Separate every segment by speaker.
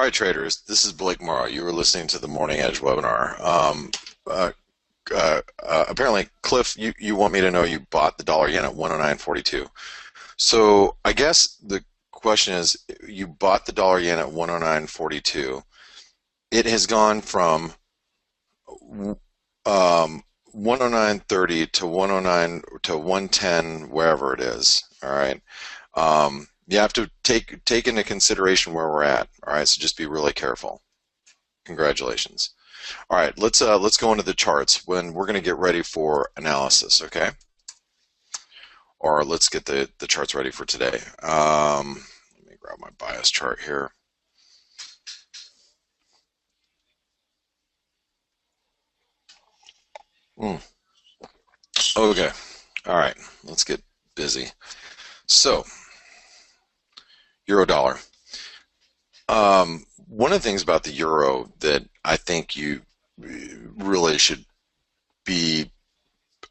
Speaker 1: All right, traders, this is Blake Morrow. You were listening to the Morning Edge webinar. Apparently, Cliff, you want me to know you bought the dollar yen at 109.42. So I guess the question is, you bought the dollar yen at 109.42. It has gone from 109.30 to 109 to 110, wherever it is. All right. You have to take into consideration where we're at. All right, so just be really careful. Congratulations. All right, let's go into the charts when we're going to get ready for analysis. Okay, or let's get the charts ready for today. Let me grab my bias chart here. Okay. All right, let's get busy. So, euro dollar. One of the things about the euro that I think you really should be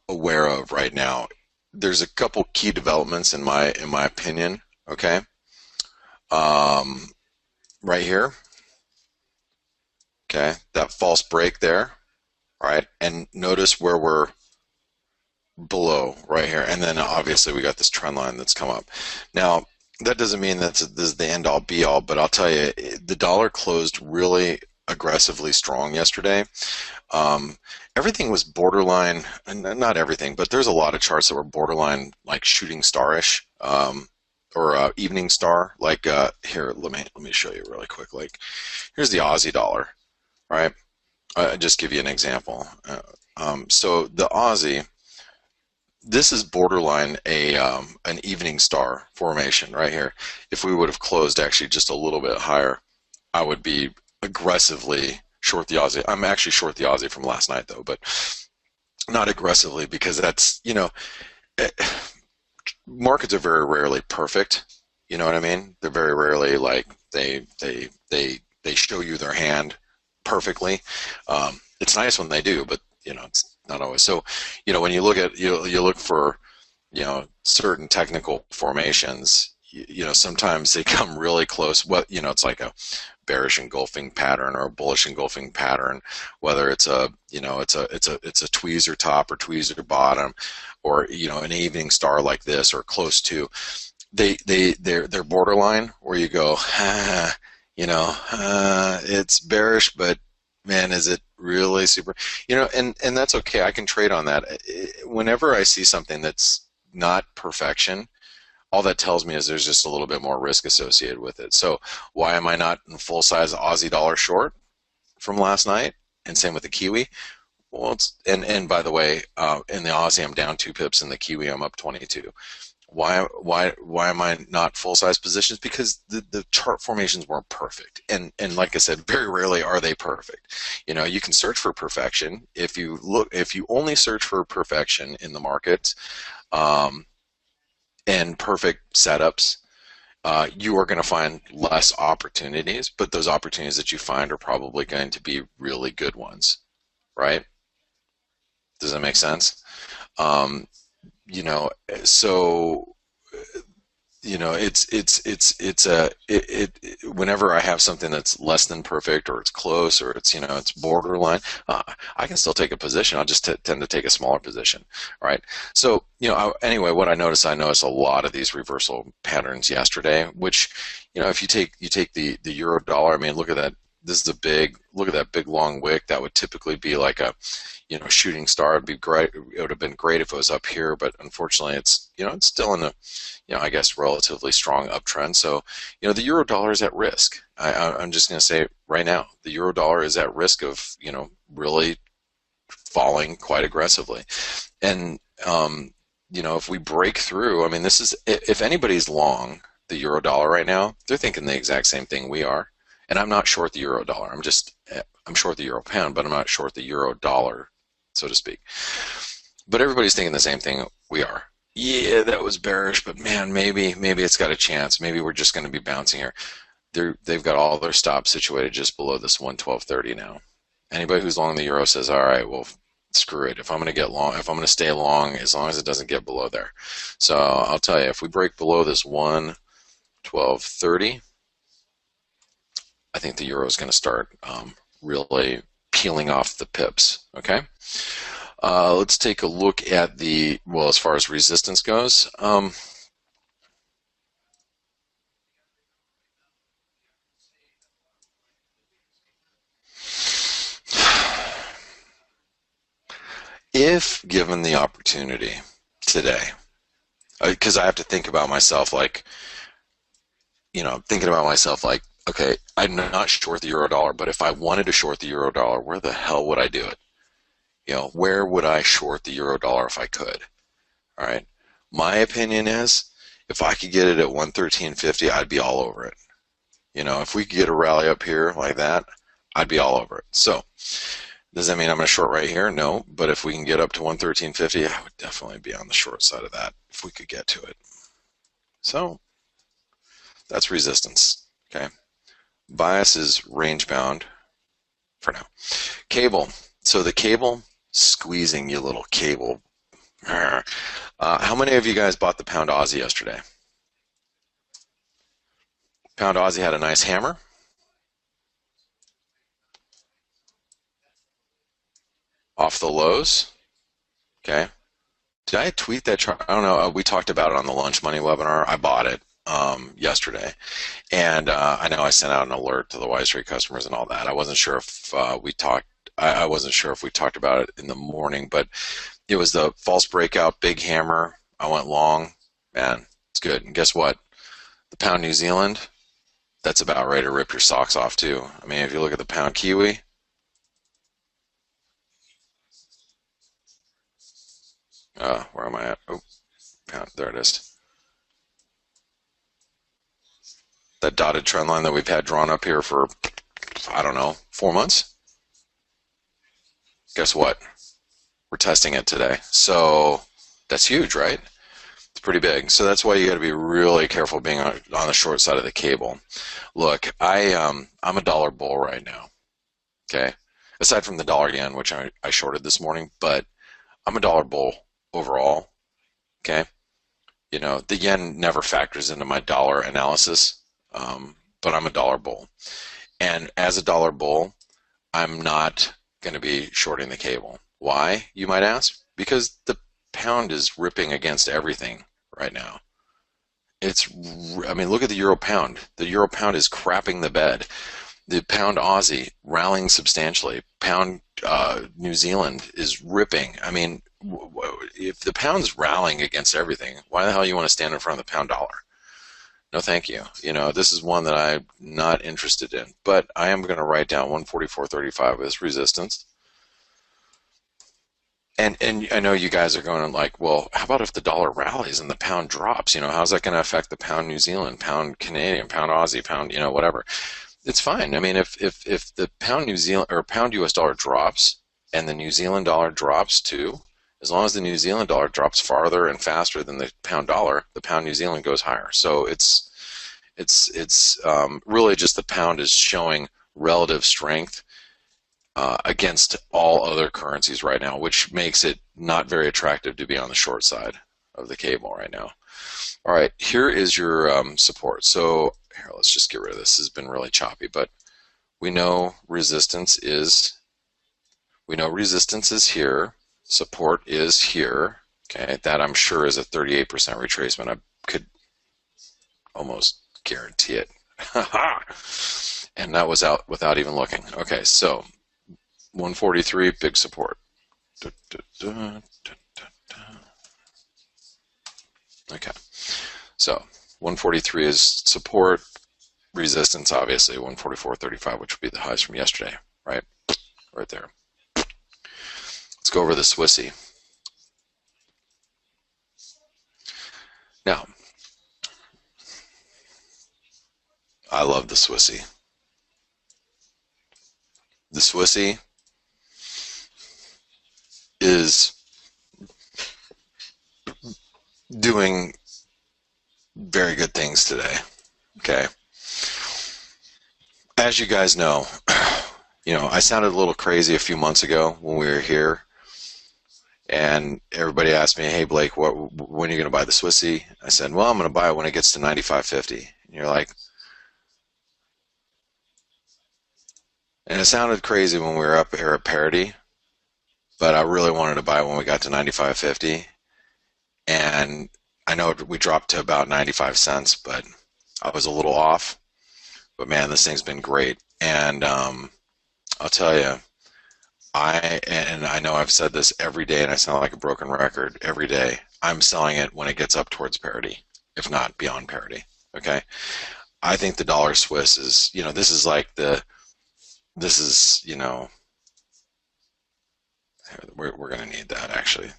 Speaker 1: aware of right now, there's a couple key developments in my opinion. Okay, right here. Okay, that false break there. All right, and notice where we're below right here, and then obviously we got this trend line that's come up. Now that doesn't mean that this is the end all be all, but I'll tell you, the dollar closed really aggressively strong yesterday. Everything was borderline, and not everything, but there's a lot of charts that were borderline like shooting starish, or evening star. Like here, let me show you really quick. Like here's the Aussie dollar, right? Just give you an example. So the Aussie, this is borderline an evening star formation right here. If we would have closed actually just a little bit higher, I would be aggressively short the Aussie. I'm actually short the Aussie from last night though, but not aggressively, because that's, markets are very rarely perfect. You know what I mean? They're very rarely like they show you their hand perfectly. It's nice when they do, but it's not always. So, when you look at you look for certain technical formations, sometimes they come really close. It's like a bearish engulfing pattern or a bullish engulfing pattern, whether it's a it's a tweezer top or tweezer bottom, or an evening star like this or close to. They're borderline where you go, it's bearish, but man, is it really super? And that's okay. I can trade on that. Whenever I see something that's not perfection, all that tells me is there's just a little bit more risk associated with it. So why am I not in full size Aussie dollar short from last night? And same with the Kiwi. Well, and by the way, in the Aussie I'm down 2 pips, in the Kiwi I'm up 22. Why am I not full size positions? Because the chart formations weren't perfect, and like I said, very rarely are they perfect. You can search for perfection. If you only search for perfection in the markets, and perfect setups, you are going to find less opportunities, but those opportunities that you find are probably going to be really good ones, right? Does that make sense? So whenever I have something that's less than perfect, or it's close, or it's borderline, I can still take a position. I'll just tend to take a smaller position, right? So anyway, what I noticed a lot of these reversal patterns yesterday, which if you take the euro dollar, I mean, look at that. This is look at that big long wick. That would typically be like a shooting star. It'd be great. It would have been great if it was up here, but unfortunately it's it's still in a I guess relatively strong uptrend. So the euro dollar is at risk. I'm just going to say right now, the euro dollar is at risk of really falling quite aggressively. And if we break through, I mean, this is, if anybody's long the euro dollar right now, they're thinking the exact same thing we are. And I'm not short the euro dollar. I'm short the euro pound, but I'm not short the euro dollar, so to speak. But everybody's thinking the same thing we are. Yeah, that was bearish, but man, maybe it's got a chance. Maybe we're just going to be bouncing here. They've got all their stops situated just below this 112.30 now. Anybody who's long the euro says, all right, well, screw it. If I'm going to stay long, as long as it doesn't get below there. So I'll tell you, if we break below this 112.30, I think the euro is going to start really peeling off the pips. Okay. Let's take a look at the, well, as far as resistance goes. If given the opportunity today, because I have to think about myself like, thinking about myself like, okay, I'm not short the euro dollar, but if I wanted to short the euro dollar, where the hell would I do it? Where would I short the euro dollar if I could? All right. My opinion is if I could get it at 113.50, I'd be all over it. If we could get a rally up here like that, I'd be all over it. So does that mean I'm going to short right here? No, but if we can get up to 113.50, I would definitely be on the short side of that if we could get to it. So that's resistance. Okay. Bias is range bound for now. Cable. So the cable, squeezing, you little cable. How many of you guys bought the pound Aussie yesterday? Pound Aussie had a nice hammer. Off the lows. Okay. Did I tweet that chart? I don't know. We talked about it on the Lunch Money webinar. I bought it yesterday. And I know I sent out an alert to the Wise Trade customers and all that. I wasn't sure if we talked. I wasn't sure if we talked about it in the morning, but it was the false breakout, big hammer. I went long. Man, it's good. And guess what? The pound New Zealand, that's about ready to rip your socks off too. I mean, if you look at the pound Kiwi, where am I at? Oh, pound, there it is. That dotted trend line that we've had drawn up here for, I don't know, 4 months. Guess what? We're testing it today. So that's huge, right? It's pretty big. So that's why you got to be really careful being on the short side of the cable. Look, I'm a dollar bull right now. Okay. Aside from the dollar yen, which I shorted this morning, but I'm a dollar bull overall. Okay. The yen never factors into my dollar analysis, but I'm a dollar bull. And as a dollar bull, I'm not going to be shorting the cable. Why, you might ask? Because the pound is ripping against everything right now. I mean, look at the euro pound. The euro pound is crapping the bed. The pound Aussie rallying substantially. Pound New Zealand is ripping. I mean, if the pound's rallying against everything, why the hell you want to stand in front of the pound dollar? No, thank you. This is one that I'm not interested in, but I am going to write down 144.35 as resistance. And I know you guys are going like, well, how about if the dollar rallies and the pound drops? How's that going to affect the pound New Zealand, pound Canadian, pound Aussie, pound, whatever? It's fine. I mean, if the pound New Zealand or pound US dollar drops and the New Zealand dollar drops too, as long as the New Zealand dollar drops farther and faster than the pound dollar, the pound New Zealand goes higher. So it's really just the pound is showing relative strength against all other currencies right now, which makes it not very attractive to be on the short side of the cable right now. All right, here is your support. So here, let's just get rid of this. This has been really choppy, but we know resistance is here. Support is here. Okay, that I'm sure is a 38% retracement. I could almost guarantee it. And that was out without even looking. Okay, so 143, big support. Okay, so 143 is support, resistance, obviously 144.35, which would be the highs from yesterday, right? Right there. Let's go over the Swissy. Now, I love the Swissy. The Swissy is doing very good things today. Okay. As you guys know, I sounded a little crazy a few months ago when we were here, and everybody asked me, "Hey Blake, when are you going to buy the Swissy?" I said, "Well, I'm going to buy it when it gets to 95.50." And you're like, And it sounded crazy when we were up here at parity, but I really wanted to buy it when we got to 95.50. And I know we dropped to about 95 cents, but I was a little off. But man, this thing's been great. And I'll tell you, I know I've said this every day, and I sound like a broken record every day. I'm selling it when it gets up towards parity, if not beyond parity. Okay, I think the dollar Swiss is, this is like this is, we're going to need that actually,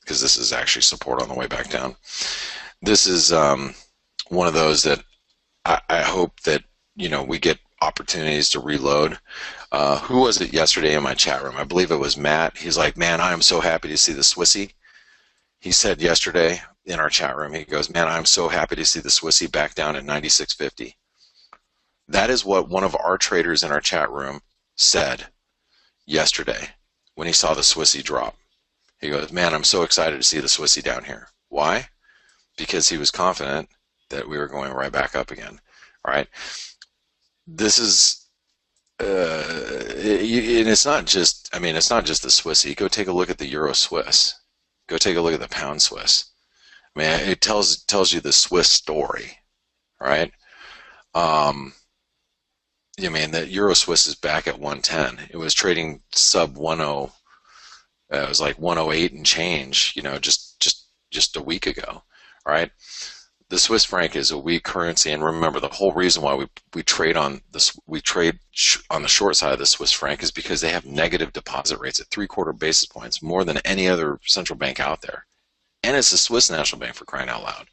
Speaker 1: because this is actually support on the way back down. This is one of those that I hope that, we get opportunities to reload. Who was it yesterday in my chat room? I believe it was Matt. He's like, man, I am so happy to see the Swissy. He said yesterday in our chat room, he goes, man, I'm so happy to see the Swissy back down at 96.50. That is what one of our traders in our chat room said yesterday when he saw the Swissy drop. He goes, man, I'm so excited to see the Swissy down here. Why? Because he was confident that we were going right back up again. All right. This is, and it's not just, it's not just the Swissy. Go take a look at the Euro Swiss. Go take a look at the Pound Swiss. It tells you the Swiss story, right? The Euro Swiss is back at 110. It was trading sub 10. It was like 108 and change, just a week ago, right? The Swiss franc is a weak currency, and remember, the whole reason why we trade on this, on the short side of the Swiss franc is because they have negative deposit rates at 3/4 basis points, more than any other central bank out there, and it's the Swiss National Bank, for crying out loud.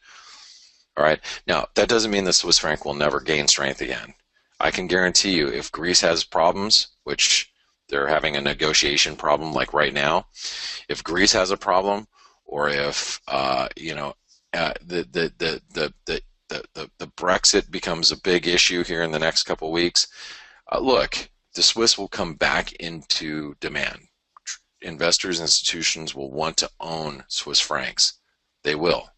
Speaker 1: All right, now that doesn't mean the Swiss franc will never gain strength again. I can guarantee you, if Greece has problems, which they're having a negotiation problem like right now, if Greece has a problem, or if the Brexit becomes a big issue here in the next couple of weeks, look, the Swiss will come back into demand. Investors, institutions will want to own Swiss francs. They will.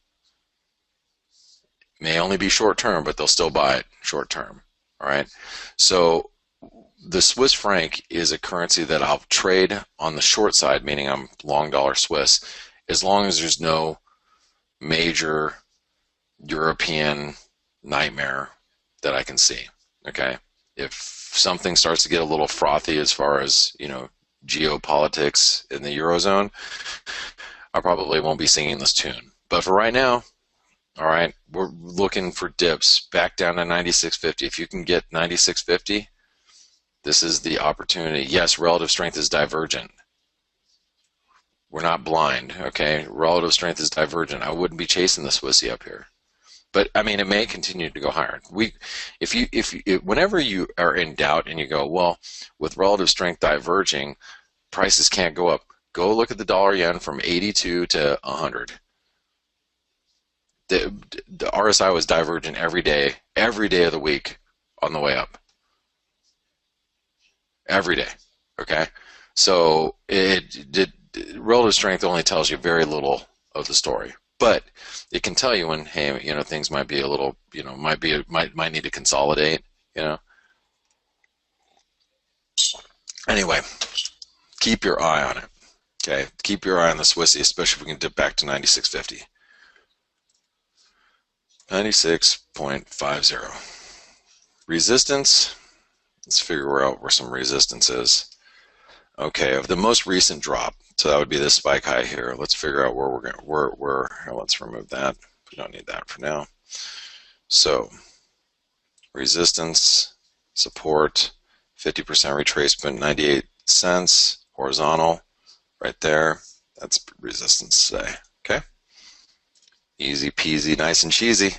Speaker 1: May only be short term, but they'll still buy it short term. All right. So the Swiss franc is a currency that I'll trade on the short side, meaning I'm long dollar Swiss, as long as there's no major European nightmare that I can see. Okay. If something starts to get a little frothy as far as, geopolitics in the Eurozone, I probably won't be singing this tune. But for right now, all right, we're looking for dips back down to 96.50. If you can get 96.50, this is the opportunity. Yes, relative strength is divergent. We're not blind, okay? Relative strength is divergent. I wouldn't be chasing the Swissy up here. But it may continue to go higher. Whenever you are in doubt and you go, well, with relative strength diverging, prices can't go up. Go look at the dollar yen from 82 to 100. The RSI was divergent every day of the week on the way up. Every day, okay? So relative strength only tells you very little of the story, but it can tell you when, hey, things might be a little, might need to consolidate, Anyway, keep your eye on it, okay? Keep your eye on the Swissy, especially if we can dip back to 96.50. 96.50. Resistance, let's figure out where some resistance is. Okay, of the most recent drop, so that would be this spike high here. Let's figure out where we're going. Let's remove that. We don't need that for now. So, resistance, support, 50% retracement, 98 cents, horizontal, right there. That's resistance today. Okay. Easy peasy, nice and cheesy.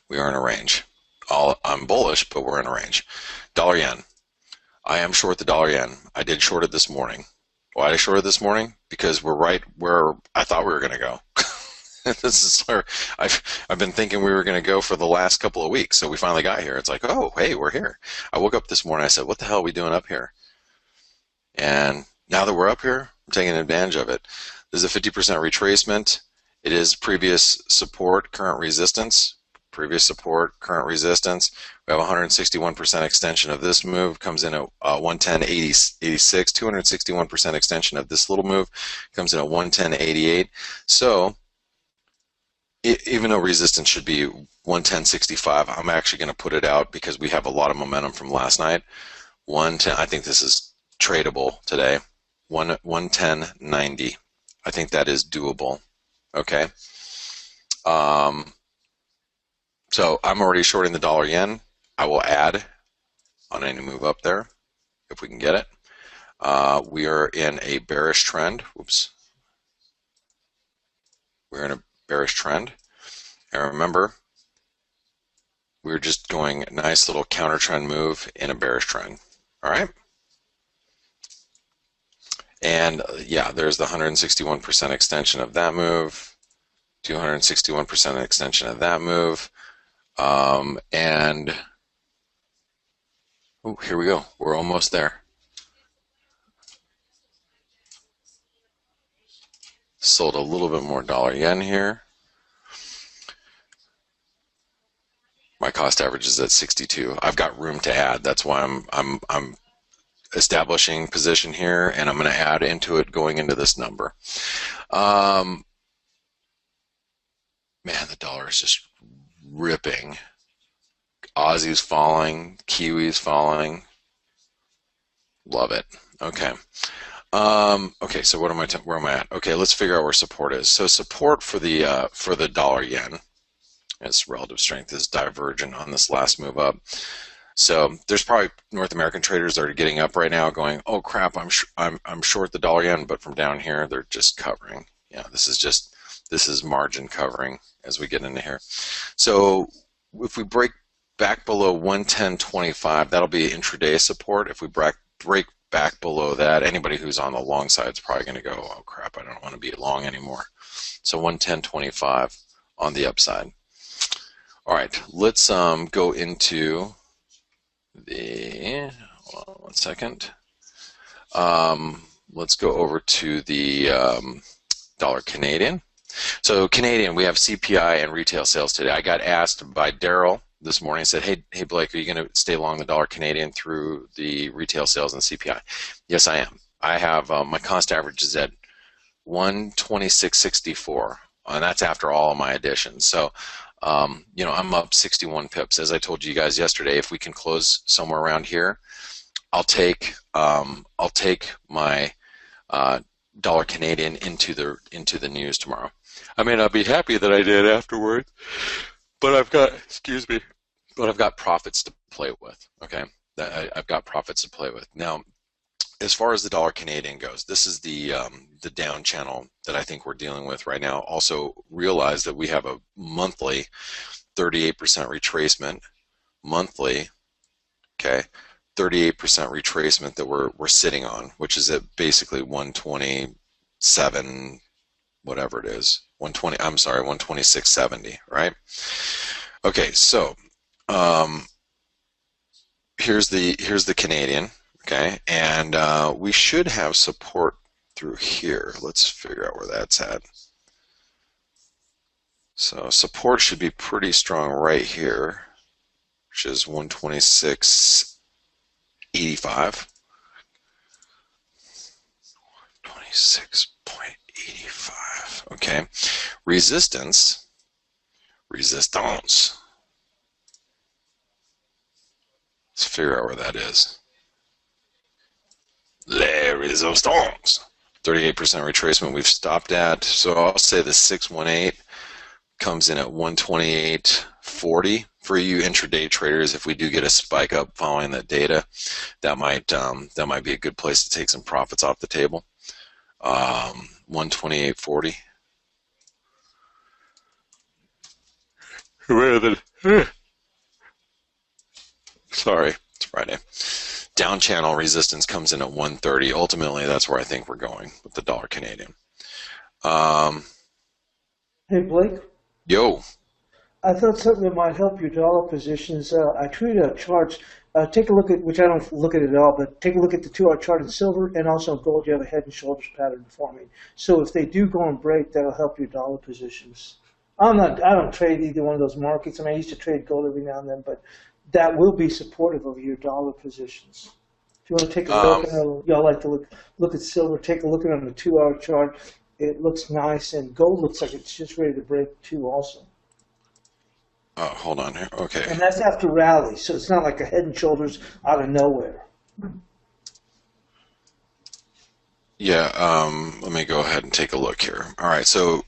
Speaker 1: We are in a range. I'm bullish, but we're in a range. Dollar yen. I am short the dollar yen. I did short it this morning. Why did I short it this morning? Because we're right where I thought we were going to go. This is where I've been thinking we were going to go for the last couple of weeks. So we finally got here. It's like, oh, hey, we're here. I woke up this morning. I said, what the hell are we doing up here? And now that we're up here, I'm taking advantage of it. There's a 50% retracement. It is previous support, current resistance. previous support, current resistance. We have 161% extension of this move, comes in at 110.86. 261% extension of this little move comes in at 110.88. So even though resistance should be 110.65, I'm actually going to put it out because we have a lot of momentum from last night. 110, I think this is tradable today. 110.90. I think that is doable. Okay. So I'm already shorting the dollar yen. I will add on any move up there if we can get it. We are in a bearish trend. Whoops. We're in a bearish trend. And remember, we're just going nice little counter trend move in a bearish trend. All right. And yeah, there's the 161% extension of that move, 261% extension of that move. And oh, here we go. We're almost there. Sold a little bit more dollar yen here. My cost average is at 62. I've got room to add. That's why I'm establishing position here, and I'm going to add into it going into this number. Man, the dollar is just ripping. Aussie's falling, Kiwi's falling. Love it. Okay. Okay, so where am I at? Okay, let's figure out where support is. So support for the dollar yen, its relative strength is divergent on this last move up. So there's probably North American traders that are getting up right now, going, "Oh crap, I'm short the dollar yen," but from down here they're just covering. Yeah, this is margin covering as we get into here. So if we break back below 110.25, that'll be intraday support. If we break back below that, anybody who's on the long side is probably going to go, "Oh crap, I don't want to be long anymore." So 110.25 on the upside. All right, let's go into the, one second. Let's go over to the dollar Canadian. So Canadian, we have CPI and retail sales today. I got asked by Daryl this morning, said, hey Blake, are you going to stay long the dollar Canadian through the retail sales and CPI? Yes, I am. I have my cost average is at 126.64, and that's after all of my additions. So you know, I'm up 61 pips. As I told you guys yesterday, if we can close somewhere around here, I'll take my dollar Canadian into the news tomorrow. I may not be happy that I did afterwards, but I've got profits to play with. Okay, I've got profits to play with. Now, as far as the dollar Canadian goes, this is the down channel that I think we're dealing with right now. Also realize that we have a monthly 38% retracement, monthly, okay, 38% retracement that we're sitting on, which is at basically 127, whatever it is, 120. I'm sorry, 126.70, right? Okay, so here's the Canadian. Okay, and we should have support through here. Let's figure out where that's at. So support should be pretty strong right here, which is 126.85. 26.85. Okay, resistance. Let's figure out where that is. Les resistance. 38% retracement we've stopped at. So I'll say the 618 comes in at 128.40 for you intraday traders. If we do get a spike up following that data, that might be a good place to take some profits off the table. 128.40. Sorry, it's Friday. Down channel resistance comes in at 130. Ultimately, that's where I think we're going with the dollar Canadian.
Speaker 2: Hey, Blake.
Speaker 1: Yo.
Speaker 2: I thought something that might help your dollar positions. I tweeted out charts. Take a look at, which I don't look at it all, but take a look at the 2-hour chart in silver and also in gold. You have a head and shoulders pattern forming. So if they do go and break, that'll help your dollar positions. I don't trade either one of those markets. I mean, I used to trade gold every now and then, but that will be supportive of your dollar positions. If you want to take a look,
Speaker 1: Um,
Speaker 2: I know y'all like to look at silver. Take a look at it on the 2 hour chart. It looks nice, and gold looks like it's just ready to break too, also.
Speaker 1: hold on here. Okay.
Speaker 2: And that's after rally, so it's not like a head and shoulders out of nowhere.
Speaker 1: Yeah. Let me go ahead and take a look here. All right. So,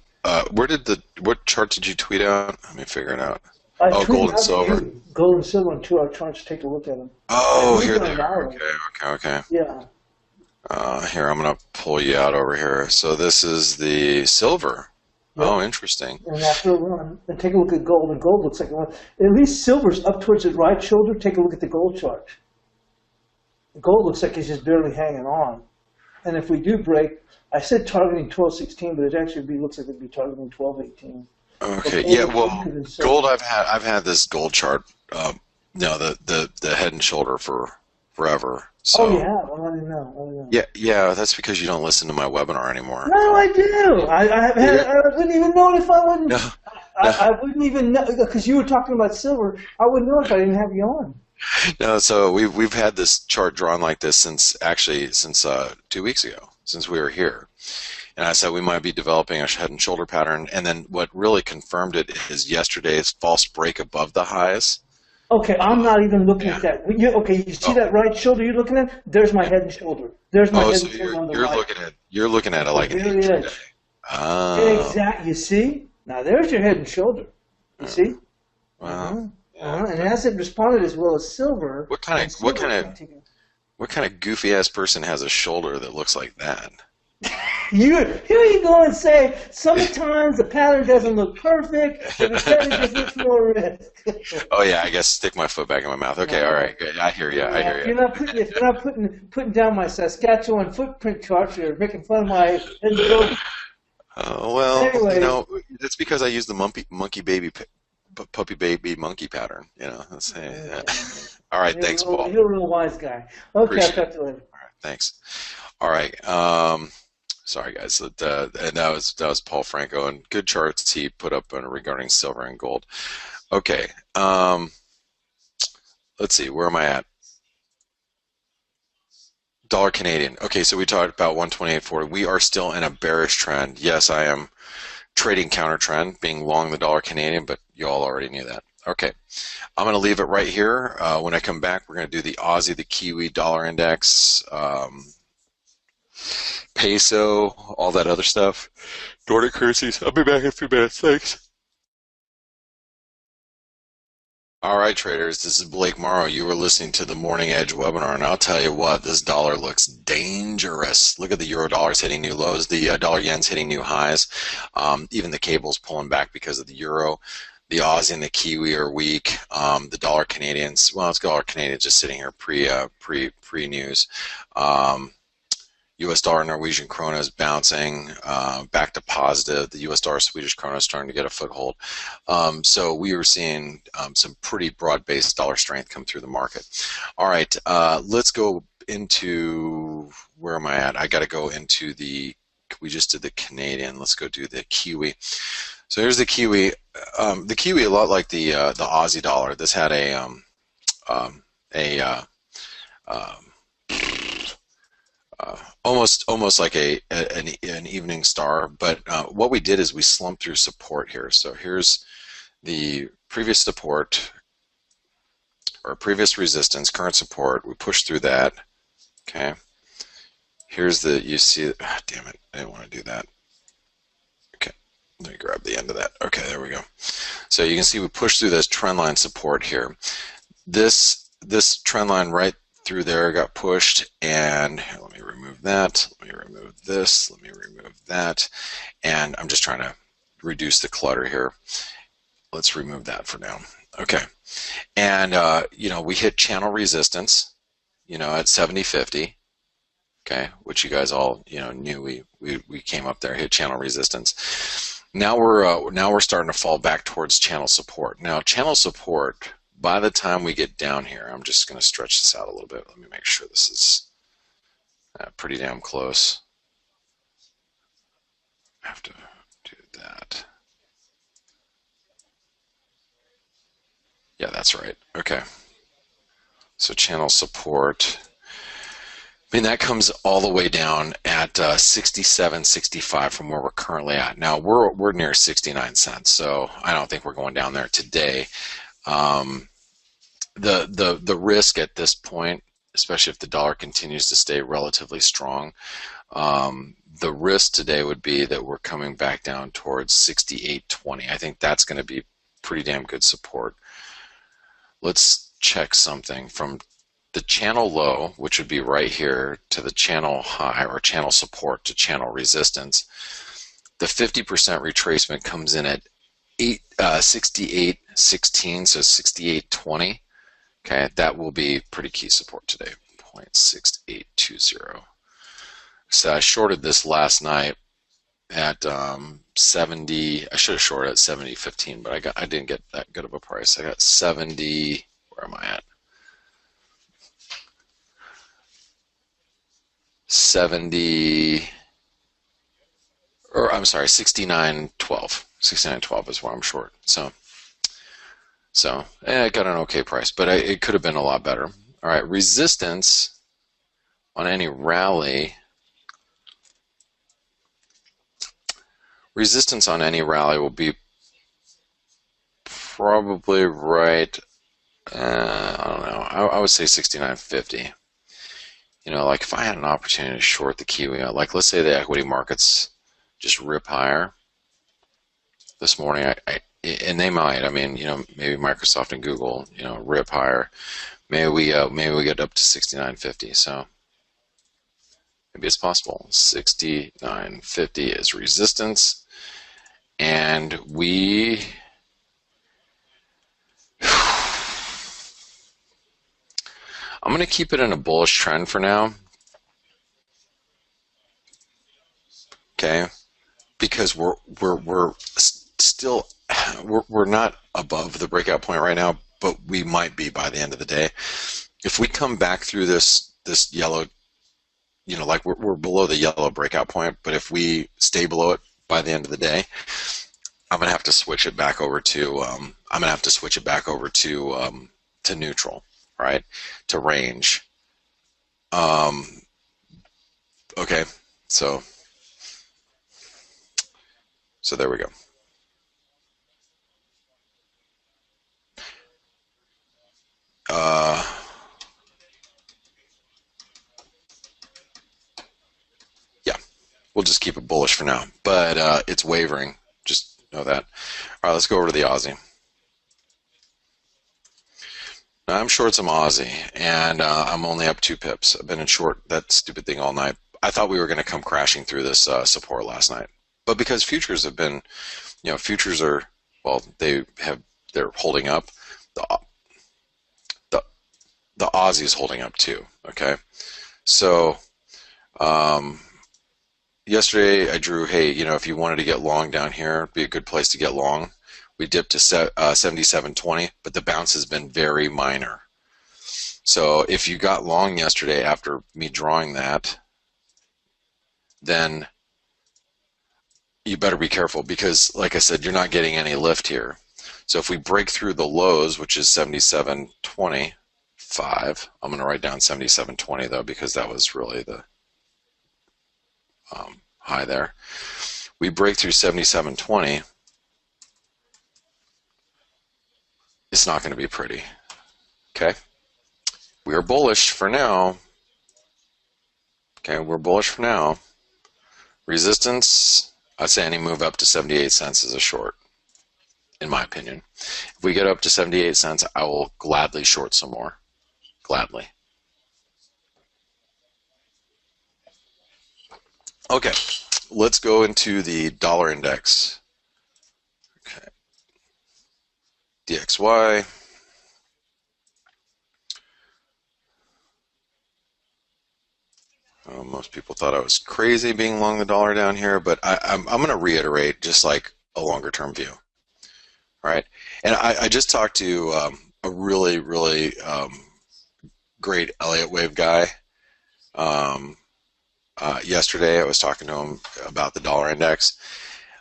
Speaker 1: what chart did you tweet out? Let me figure it out.
Speaker 2: I
Speaker 1: Oh, gold
Speaker 2: tweeted
Speaker 1: and
Speaker 2: out to
Speaker 1: silver.
Speaker 2: you gold and silver on 2 hour charts. Take a look at them. It
Speaker 1: Oh,
Speaker 2: moved
Speaker 1: here
Speaker 2: on
Speaker 1: they
Speaker 2: an
Speaker 1: are.
Speaker 2: hour.
Speaker 1: Okay. Okay. Okay.
Speaker 2: Yeah.
Speaker 1: Here, I'm gonna pull you out over here. So this is the silver.
Speaker 2: Yep.
Speaker 1: Oh, interesting.
Speaker 2: And after a run, and take a look at gold, and gold looks like a run. At least silver's up towards his right shoulder. Take a look at the gold chart. The gold looks like it's just barely hanging on. And if we do break, I said targeting 1216, but it actually looks like it'd be targeting 1218. But
Speaker 1: Okay.
Speaker 2: gold
Speaker 1: Yeah.
Speaker 2: looks
Speaker 1: Well,
Speaker 2: weaker than silver.
Speaker 1: gold. I've had this gold chart. No, the head and shoulder for forever.
Speaker 2: Oh, you
Speaker 1: So
Speaker 2: have? Oh, I didn't know. I didn't know.
Speaker 1: yeah, yeah. That's because you don't listen to my webinar anymore.
Speaker 2: No, I do.
Speaker 1: Yeah.
Speaker 2: I wouldn't even know it if I wouldn't.
Speaker 1: No, no,
Speaker 2: I wouldn't even know because you were talking about silver. I wouldn't know if I didn't have you on.
Speaker 1: no. So we've had this chart drawn like this since 2 weeks ago, since we were here. And I said we might be developing a head and shoulder pattern. And then what really confirmed it is yesterday's false break above the highs.
Speaker 2: Okay, I'm not even looking
Speaker 1: Yeah.
Speaker 2: at that. Okay, you see
Speaker 1: Oh,
Speaker 2: that right shoulder you're looking at? There's my
Speaker 1: yeah.
Speaker 2: head and shoulder. There's my
Speaker 1: Oh,
Speaker 2: head
Speaker 1: so
Speaker 2: and shoulder on the
Speaker 1: you're
Speaker 2: right.
Speaker 1: looking at it
Speaker 2: The
Speaker 1: like an
Speaker 2: very
Speaker 1: intraday.
Speaker 2: edge.
Speaker 1: Oh,
Speaker 2: Exactly. You see? Now there's your head and shoulder. You
Speaker 1: oh,
Speaker 2: see?
Speaker 1: wow. Yeah.
Speaker 2: And it hasn't responded as well as silver.
Speaker 1: What kind
Speaker 2: And
Speaker 1: of what
Speaker 2: silver
Speaker 1: kind of
Speaker 2: can't take it.
Speaker 1: what kind of goofy ass person has a shoulder that looks like that?
Speaker 2: Here you go and say, sometimes the pattern doesn't look perfect, and the pattern just looks more risk.
Speaker 1: Oh yeah, I guess stick my foot back in my mouth. Okay, all
Speaker 2: No.
Speaker 1: right, good. I hear you. I
Speaker 2: Yeah,
Speaker 1: hear
Speaker 2: if
Speaker 1: you.
Speaker 2: you're not putting down my Saskatchewan footprint charts, you're making fun of my head and shoulder.
Speaker 1: Well,
Speaker 2: Anyways,
Speaker 1: that's because I use the monkey baby puppy baby monkey pattern. That's yeah.
Speaker 2: okay.
Speaker 1: All right, thanks, Paul.
Speaker 2: You're a real wise guy. Okay, I'll
Speaker 1: Appreciate it.
Speaker 2: talk to you later.
Speaker 1: All right, thanks. All right. Sorry guys. And that was Paul Franco, and good charts he put up regarding silver and gold. Okay. Let's see. Where am I at? Dollar Canadian. Okay, so we talked about 128.40. We are still in a bearish trend. Yes, I am trading counter trend, being long the dollar Canadian, but you all already knew that. Okay, I'm going to leave it right here. When I come back, we're going to do the Aussie, the Kiwi, dollar index, peso, all that other stuff. Nordic currencies. I'll be back in a few minutes. Thanks. All right, traders, this is Blake Morrow. You were listening to the Morning Edge webinar, and I'll tell you what, this dollar looks dangerous. Look at the euro dollars hitting new lows, the dollar yen's hitting new highs. Even the cable's pulling back because of the euro. The Aussie and the Kiwi are weak. The dollar Canadians, well, it's dollar Canadian just sitting here pre-news. U.S. dollar Norwegian krona is bouncing back to positive. The U.S. dollar Swedish krona is starting to get a foothold. So we were seeing some pretty broad-based dollar strength come through the market. All right, let's go into, where am I at? I got to go into we just did the Canadian. Let's go do the Kiwi. So here's the Kiwi. The Kiwi, a lot like the Aussie dollar. This had almost like an evening star, but what we did is we slumped through support here. So here's the previous support or previous resistance, current support. We pushed through that. Okay. Here's you see, damn it, I didn't want to do that. Okay, let me grab the end of that. Okay, there we go. So you can see we pushed through this trend line support here. This trend line right through there got pushed, and here, let me remove that. Let me remove this. Let me remove that. And I'm just trying to reduce the clutter here. Let's remove that for now. Okay. And we hit channel resistance, at 70.50. Okay, which you guys all knew we came up there, hit channel resistance. Now we're starting to fall back towards channel support. Now channel support, by the time we get down here, I'm just going to stretch this out a little bit. Let me make sure this is pretty damn close. I have to do that. Yeah, that's right. Okay. So channel support. I mean, that comes all the way down at 67, 65 from where we're currently at. Now we're near 69 cents, so I don't think we're going down there today. Um, the risk at this point, especially if the dollar continues to stay relatively strong, the risk today would be that we're coming back down towards 68.20. I think that's going to be pretty damn good support. Let's check something from the channel low, which would be right here, to the channel high or channel support to channel resistance. The 50% retracement comes in at 68.16, so 68.20. Okay, that will be pretty key support today, 0.6820. So I shorted this last night at 70. I should have shorted at 70.15, but I didn't get that good of a price. I got 70. Where am I at? 70, or I'm sorry, 69.12. 69.12 is where I'm short. So I got an okay price, but it could have been a lot better. All right, resistance on any rally. Resistance on any rally will be probably right. I don't know. I would say 69.50. You know, like if I had an opportunity to short the Kiwi, like let's say the equity markets just rip higher this morning, and they might. I mean, you know, maybe Microsoft and Google, you know, rip higher. Maybe we get up to 69.50. So maybe it's possible. 69.50 is resistance, and we. I'm going to keep it in a bullish trend for now. Okay, because we're still we're not above the breakout point right now, but we might be by the end of the day. If we come back through this yellow, you know, like we're below the yellow breakout point, but if we stay below it by the end of the day, I'm going to have to switch it back over to to neutral, right? To range. Okay, so there we go. Yeah, we'll just keep it bullish for now, but it's wavering. Just know that. All right, let's go over to the Aussie. Now, I'm short some Aussie, and I'm only up 2 pips. I've been in short that stupid thing all night. I thought we were going to come crashing through this support last night, but because futures have been, you know, futures are, well, they're holding up. The Aussie is holding up too. Okay, so yesterday I drew, hey, you know, if you wanted to get long down here, it'd be a good place to get long. We dipped to 77.20, but the bounce has been very minor. So if you got long yesterday after me drawing that, then you better be careful because, like I said, you're not getting any lift here. So if we break through the lows, which is 77.25, I'm going to write down 77.20 though because that was really the high there. We break through 77.20. It's not going to be pretty. Okay, we are bullish for now. Okay, we're bullish for now. Resistance, I'd say any move up to 78 cents is a short, in my opinion. If we get up to 78 cents, I will gladly short some more. Gladly. Okay, let's go into the dollar index. Okay, DXY. Most people thought I was crazy being long the dollar down here, but I'm going to reiterate just like a longer term view. All right, and I just talked to a really great Elliott wave guy yesterday. I was talking to him about the dollar index.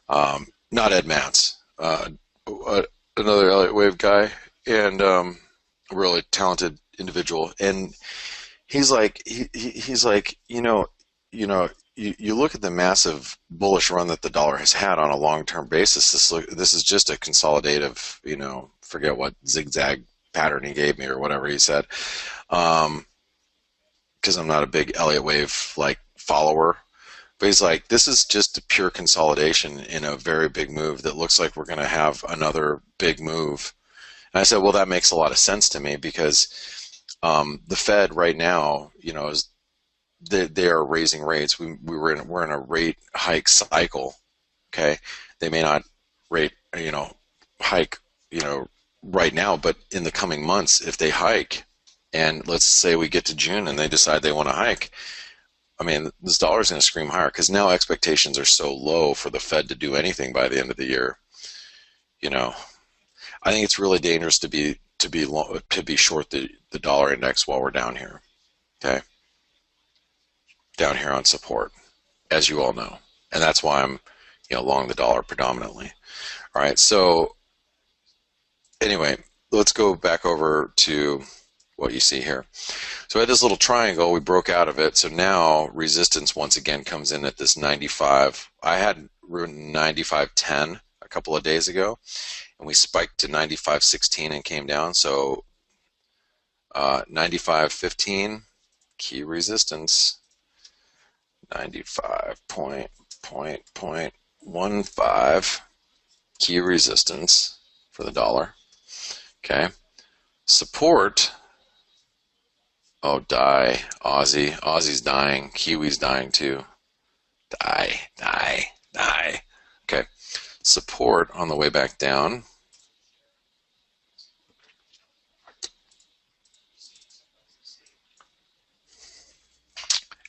Speaker 1: Not Ed Mance, another Elliott wave guy. and a really talented individual. And he's like, he's like, you look at the massive bullish run that the dollar has had on a long-term basis. This is just a consolidative, forget what zigzag pattern he gave me or whatever he said. Because I'm not a big Elliott wave like follower. But he's like, this is just a pure consolidation in a very big move that looks like we're going to have another big move. And I said, well, that makes a lot of sense to me because the Fed right now, is they are raising rates. We're in a rate hike cycle. Okay, they may not rate hike right now, but in the coming months, if they hike, and let's say we get to June and they decide they want to hike, I mean, this dollar is going to scream higher because now expectations are so low for the Fed to do anything by the end of the year. I think it's really dangerous to be short the dollar index while we're down here. Okay, down here on support, as you all know, and that's why I'm long the dollar predominantly. All right, so anyway, let's go back over to what you see here. So I had this little triangle, we broke out of it, so now resistance once again comes in at this 95. I had 95.10 a couple of days ago, and we spiked to 95.16 and came down. So 95.15 key resistance, 95.15 key resistance for the dollar. Okay, support. Oh, die, Aussie. Aussie's dying. Kiwi's dying too. Die, die, die. Okay, support on the way back down.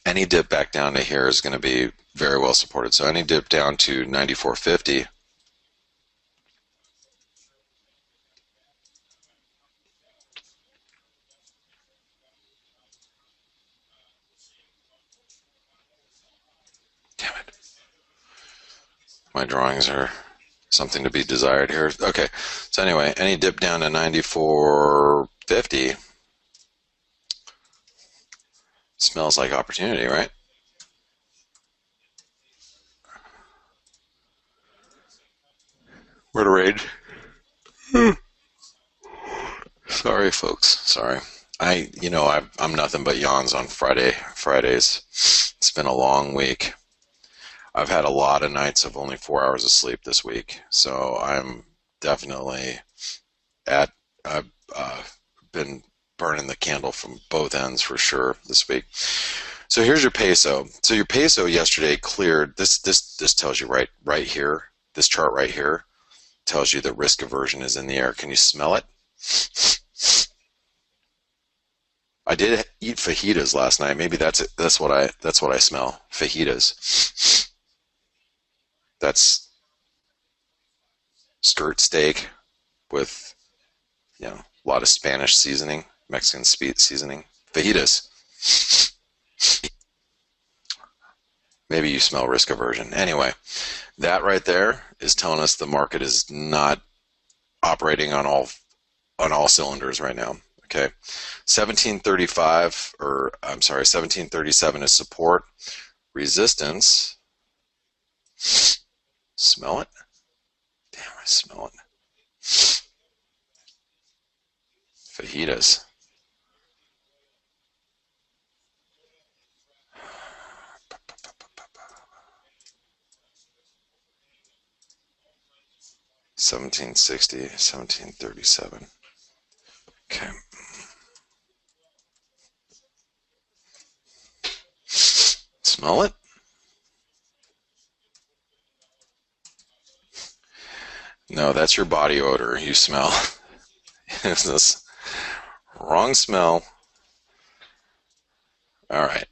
Speaker 1: Any dip back down to here is going to be very well supported. So any dip down to 94.50. Damn it. My drawings are something to be desired here. Okay, so anyway, any dip down to 94.50 smells like opportunity, right? Where to rage? Sorry, folks. Sorry. I'm nothing but yawns on Fridays. It's been a long week. I've had a lot of nights of only 4 hours of sleep this week, so I'm definitely I've been burning the candle from both ends for sure this week. So here's your peso. So your peso yesterday cleared. This tells you right here. This chart right here tells you the risk aversion is in the air. Can you smell it? I did eat fajitas last night. Maybe that's it. That's what I smell. Fajitas. That's skirt steak with a lot of Spanish seasoning, Mexican seasoning. Fajitas. Maybe you smell risk aversion. Anyway, that right there is telling us the market is not operating on all cylinders right now. Okay, 1735, or I'm sorry, 1737 is support. Resistance. Smell it? Damn, I smell it. Fajitas. $17.60, 1737. Okay. Smell it? No, that's your body odor you smell. Is this wrong smell? All right.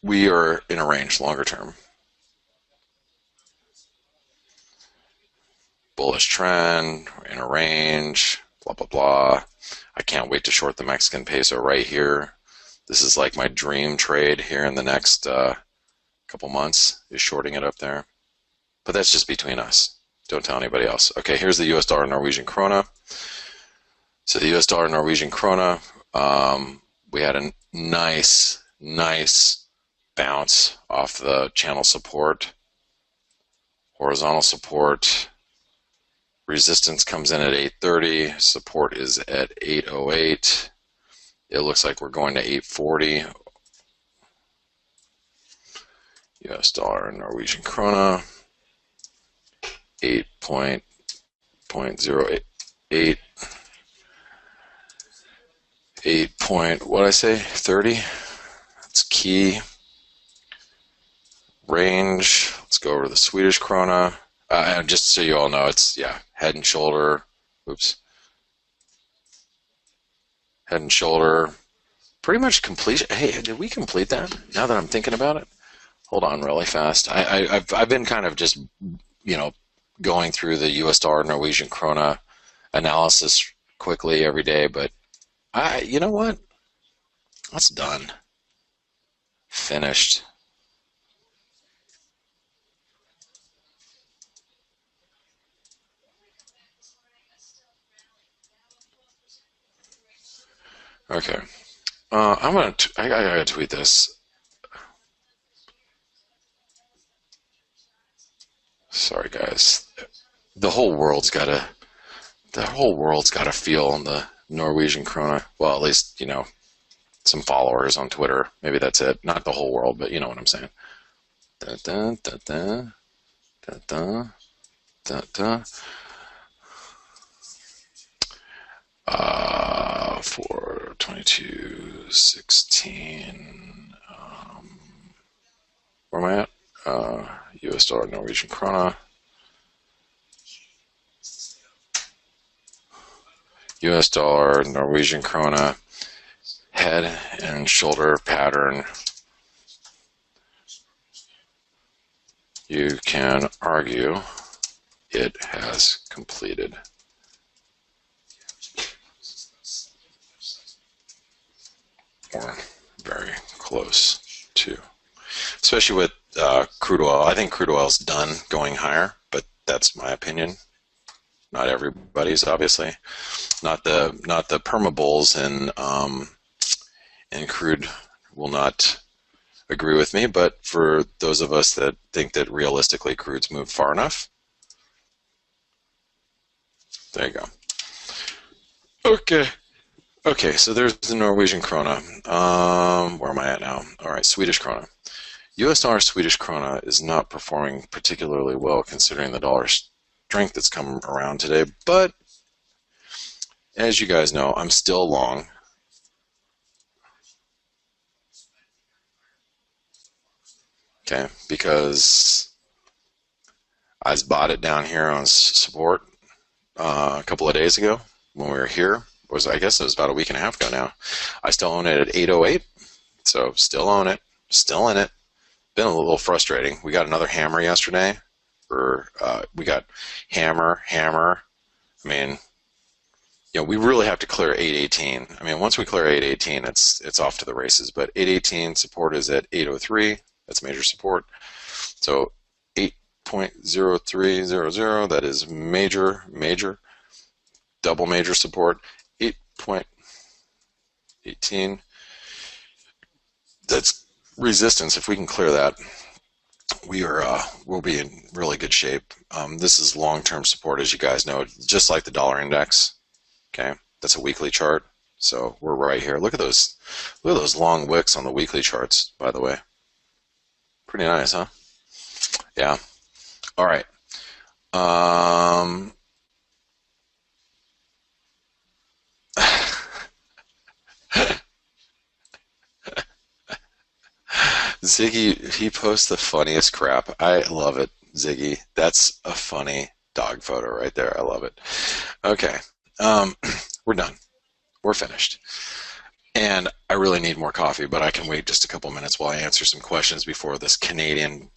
Speaker 1: We are in a range longer term. Bullish trend, we're in a range, blah, blah, blah. I can't wait to short the Mexican peso right here. This is like my dream trade here in the next couple months, is shorting it up there. But that's just between us. Don't tell anybody else. Okay, here's the US dollar Norwegian krona. So the US dollar Norwegian krona, we had a nice bounce off the channel support, horizontal support. Resistance comes in at 830. Support is at 808. It looks like we're going to 840. US dollar Norwegian krona, 8.08. 8 point, what did I say, 30? That's key. Range, let's go over to the Swedish krona. And just so you all know, it's, yeah, head and shoulder. Oops. Head and shoulder. Pretty much completion. Hey, did we complete that? Now that I'm thinking about it. Hold on really fast. I've been kind of just, you know, going through the US dollar Norwegian krona analysis quickly every day, but you know what? That's done. Finished. Okay. I gotta tweet this. Sorry, guys. The whole world's gotta feel on the Norwegian krona. Well, at least, you know, some followers on Twitter. Maybe that's it. Not the whole world, but you know what I'm saying. Da, da, da, da, da, da, da, da. 422.16. Where am I at? US dollar Norwegian krona. US dollar Norwegian krona head and shoulder pattern. You can argue it has completed. Or very close to. Especially with crude oil. I think crude oil is done going higher, but that's my opinion. Not everybody's, obviously. Not the perma bulls and crude will not agree with me, but for those of us that think that realistically crude's moved far enough, there you go. Okay, so there's the Norwegian krona. Where am I at now? All right, Swedish krona. US dollar Swedish krona is not performing particularly well considering the dollar strength that's come around today, but as you guys know, I'm still long. Okay, because I bought it down here on support a couple of days ago when we were here. I guess it was about a week and a half ago now. I still own it at 808, so still own it, still in it. Been a little frustrating. We got another hammer yesterday, or we got hammer. I mean, you know, we really have to clear 818. I mean, once we clear 818, it's off to the races. But 818 support is at 803. That's major support. So 8.0300, that is major, double major support. 8.18, that's resistance. If we can clear that, we'll be in really good shape. This is long-term support, as you guys know, just like the dollar index. Okay, that's a weekly chart. So we're right here. Look at those long wicks on the weekly charts, by the way. Pretty nice, huh? Yeah. All right. Ziggy, he posts the funniest crap. I love it, Ziggy. That's a funny dog photo right there. I love it. Okay, we're done. We're finished. And I really need more coffee, but I can wait just a couple minutes while I answer some questions before this Canadian